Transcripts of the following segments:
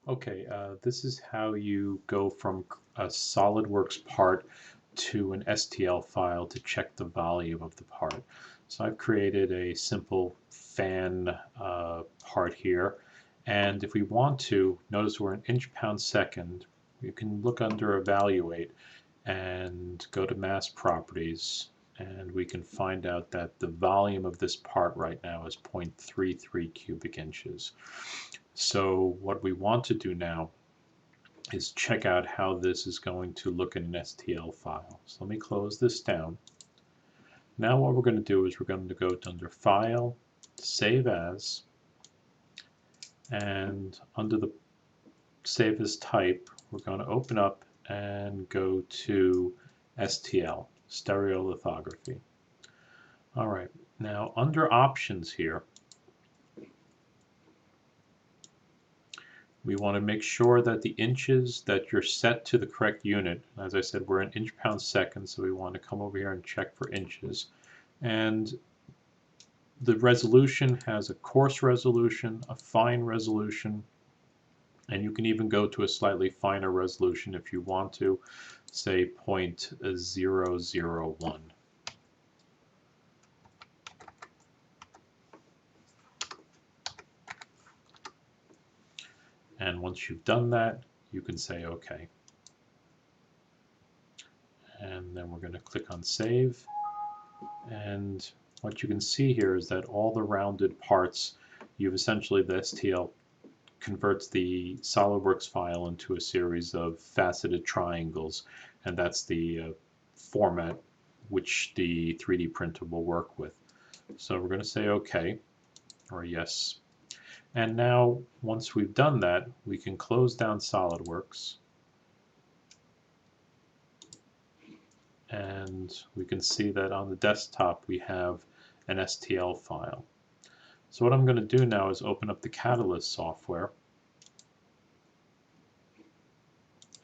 Okay, this is how you go from a SolidWorks part to an STL file to check the volume of the part. So I've created a simple fan part here, and if we want to, notice we're in inch pound second. You can look under evaluate and go to mass properties, and we can find out that the volume of this part right now is 0.33 cubic inches. So what we want to do now is check out how this is going to look in an STL file. So let me close this down. Now what we're going to do is we're going to go under File, Save As, and under the Save As type, we're going to open up and go to STL, Stereolithography. All right, now under Options here, we want to make sure that the inches that you're set to the correct unit. As I said, we're in inch pound second, so we want to come over here and check for inches. And the resolution has a coarse resolution, a fine resolution, and you can even go to a slightly finer resolution if you want to, say 0.001. And once you've done that, you can say OK. And then we're going to click on Save. And what you can see here is that all the rounded parts, you've essentially, the STL converts the SolidWorks file into a series of faceted triangles, and that's the format which the 3D printer will work with. So we're going to say OK, or yes. And now, once we've done that, we can close down SolidWorks. And we can see that on the desktop we have an STL file. So what I'm going to do now is open up the Catalyst software.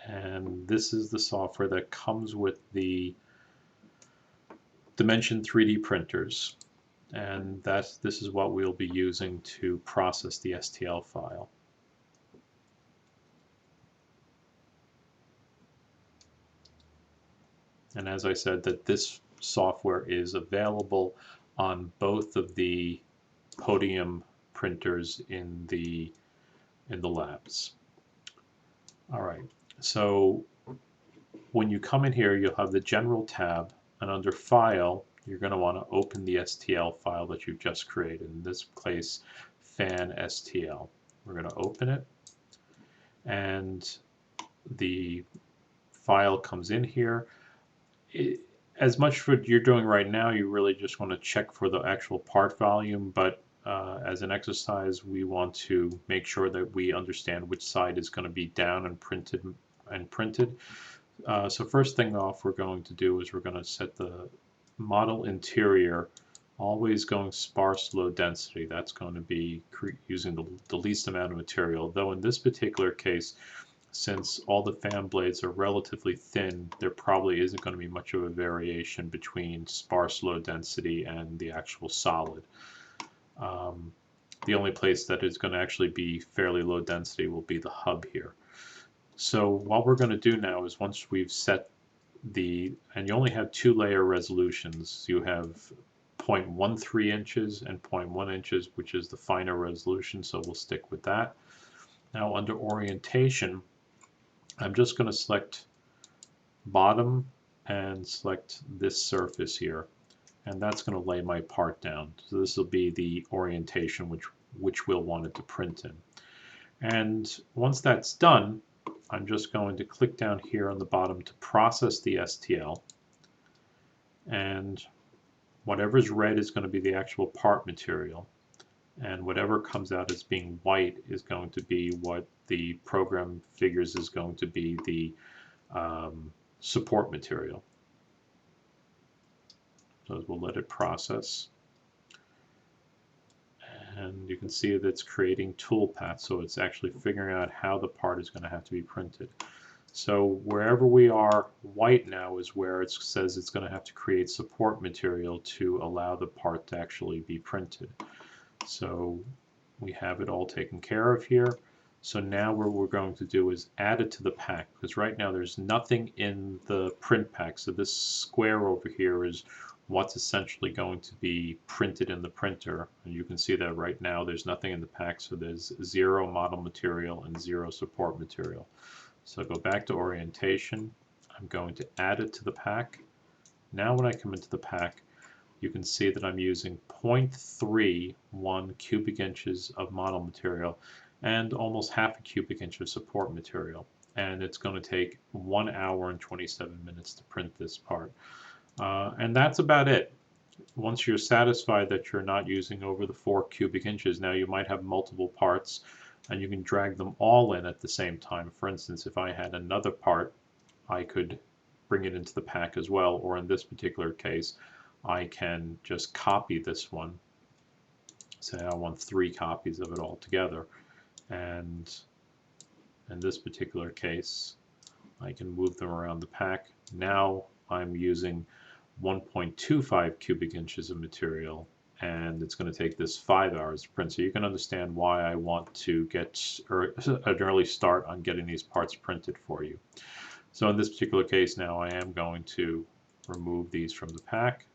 And this is the software that comes with the Dimension 3D printers. And this is what we'll be using to process the STL file. And as I said, that this software is available on both of the Podium printers in the labs. All right, so when you come in here, you'll have the General tab, and under File, you're going to want to open the STL file that you've just created. In this case, fan STL. We're going to open it, and the file comes in here. As much for what you're doing right now, you really just want to check for the actual part volume, but as an exercise, we want to make sure that we understand which side is going to be down and printed. So first thing off we're going to do is we're going to set the model interior always going sparse low density. That's going to be using the least amount of material, though in this particular case, since all the fan blades are relatively thin, there probably isn't going to be much of a variation between sparse low density and the actual solid. The only place that is going to actually be fairly low density will be the hub here. So what we're going to do now is once we've set and you only have 2-layer resolutions. You have 0.13 inches and 0.1 inches, which is the finer resolution, so we'll stick with that. Now under orientation, I'm just going to select bottom and select this surface here, and that's going to lay my part down. So this will be the orientation which we'll want it to print in. And once that's done, I'm just going to click down here on the bottom to process the STL, and whatever's red is going to be the actual part material, and whatever comes out as being white is going to be what the program figures is going to be the support material. So we'll let it process. And you can see that it's creating toolpaths, so it's actually figuring out how the part is going to have to be printed. So wherever we are, white now is where it says it's going to have to create support material to allow the part to actually be printed. So we have it all taken care of here. So now what we're going to do is add it to the pack, because right now there's nothing in the print pack. So this square over here is what's essentially going to be printed in the printer. And you can see that right now there's nothing in the pack, so there's 0 model material and 0 support material. So go back to orientation. I'm going to add it to the pack. Now when I come into the pack, you can see that I'm using 0.31 cubic inches of model material and almost half a cubic inch of support material. And it's going to take 1 hour and 27 minutes to print this part. And that's about it. Once you're satisfied that you're not using over the 4 cubic inches, now you might have multiple parts and you can drag them all in at the same time. For instance, if I had another part, I could bring it into the pack as well, or in this particular case, I can just copy this one. Say I want 3 copies of it all together. And in this particular case, I can move them around the pack. Now I'm using 1.25 cubic inches of material, and it's going to take this 5 hours to print. So you can understand why I want to get an early start on getting these parts printed for you. So in this particular case now I am going to remove these from the pack.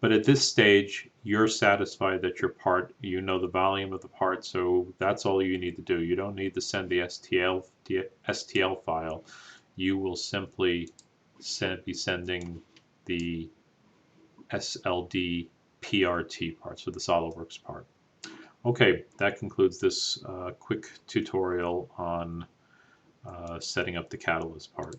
But at this stage, you're satisfied that your part, you know the volume of the part, so that's all you need to do. You don't need to send the STL file. You will simply be sending the SLD PRT part, so the SOLIDWORKS part. Okay, that concludes this quick tutorial on setting up the Catalyst part.